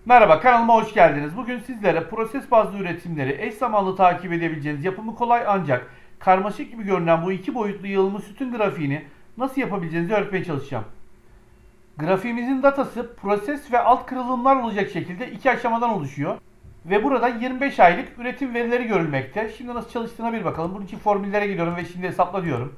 Merhaba, kanalıma hoş geldiniz. Bugün sizlere proses bazlı üretimleri eş zamanlı takip edebileceğiniz, yapımı kolay ancak karmaşık gibi görünen bu iki boyutlu yığılmış sütun grafiğini nasıl yapabileceğinizi öğretmeye çalışacağım. Grafiğimizin datası proses ve alt kırılımlar olacak şekilde iki aşamadan oluşuyor. Ve burada 25 aylık üretim verileri görülmekte. Şimdi nasıl çalıştığına bir bakalım. Bunun için formüllere gidiyorum ve şimdi hesapla diyorum.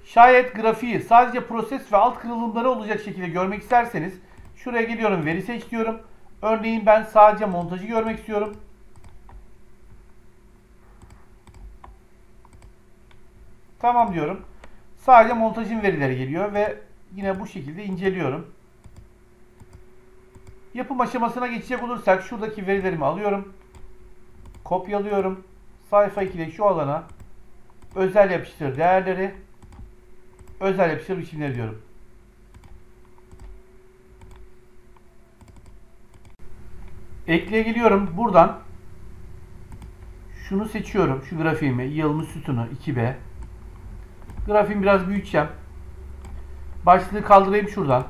Şayet grafiği sadece proses ve alt kırılımları olacak şekilde görmek isterseniz şuraya geliyorum, veri seç diyorum. Örneğin ben sadece montajı görmek istiyorum. Tamam diyorum. Sadece montajın verileri geliyor ve yine bu şekilde inceliyorum. Yapım aşamasına geçecek olursak şuradaki verilerimi alıyorum. Kopyalıyorum. Sayfa 2'de şu alana özel yapıştır değerleri, özel yapıştır biçimleri diyorum. Ekleye geliyorum. Buradan şunu seçiyorum. Şu grafiğimi, yığılmış sütunu 2B. Grafiğimi biraz büyüteceğim. Başlığı kaldırayım şuradan.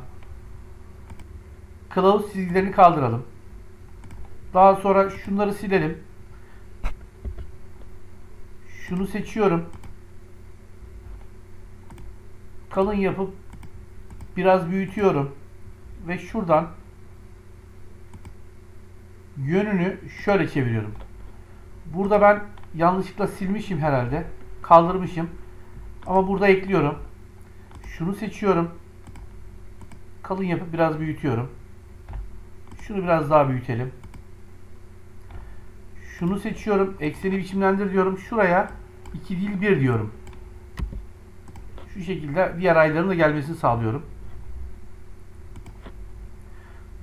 Kılavuz çizgilerini kaldıralım. Daha sonra şunları silelim. Şunu seçiyorum. Kalın yapıp biraz büyütüyorum. Ve şuradan yönünü şöyle çeviriyorum. Burada ben yanlışlıkla silmişim herhalde. Kaldırmışım. Ama burada ekliyorum. Şunu seçiyorum. Kalın yapıp biraz büyütüyorum. Şunu biraz daha büyütelim. Şunu seçiyorum. Ekseni biçimlendir diyorum. Şuraya 2 değil 1 diyorum. Şu şekilde diğer ayların da gelmesini sağlıyorum.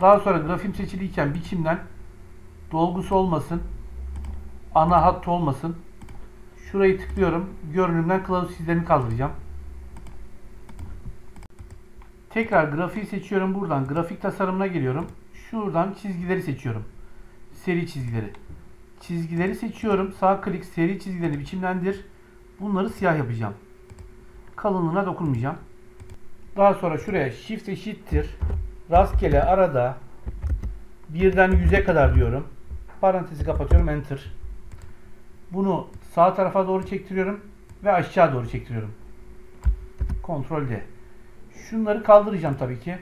Daha sonra grafiğim seçiliyken biçimden dolgusu olmasın, ana hat olmasın. Şurayı tıklıyorum. Görünümden kılavuz çizgilerini kaldıracağım. Tekrar grafiği seçiyorum. Buradan grafik tasarımına geliyorum. Şuradan çizgileri seçiyorum. Seri çizgileri. Çizgileri seçiyorum. Sağ klik, seri çizgilerini biçimlendir. Bunları siyah yapacağım. Kalınlığına dokunmayacağım. Daha sonra şuraya shift eşittir rastgele arada 1'den 100'e kadar diyorum. Parantezi kapatıyorum. Enter. Bunu sağ tarafa doğru çektiriyorum ve aşağı doğru çektiriyorum. Ctrl D. Şunları kaldıracağım tabii ki.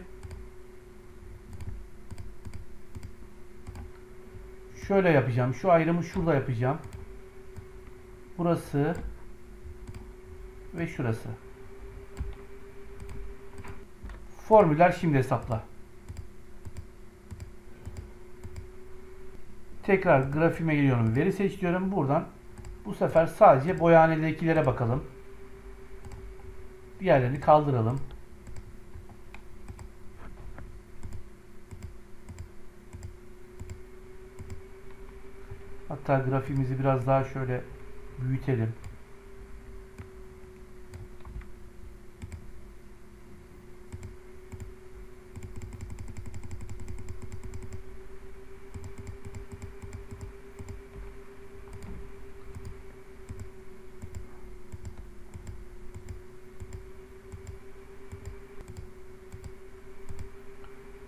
Şöyle yapacağım. Şu ayrımı şurada yapacağım. Burası ve şurası. Formüller şimdi hesapla. Tekrar grafiğime geliyorum. Veri seç diyorum. Buradan bu sefer sadece boyahanedekilere bakalım. Diğerlerini kaldıralım. Hatta grafiğimizi biraz daha şöyle büyütelim.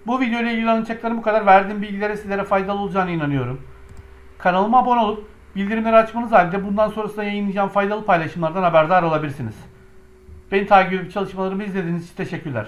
Bu video ile ilgili anlatacaklarım bu kadar. Verdiğim bilgilere sizlere faydalı olacağına inanıyorum. Kanalıma abone olup bildirimleri açmanız halinde bundan sonrasında yayınlayacağım faydalı paylaşımlardan haberdar olabilirsiniz. Beni takip edip çalışmalarımı izlediğiniz için teşekkürler.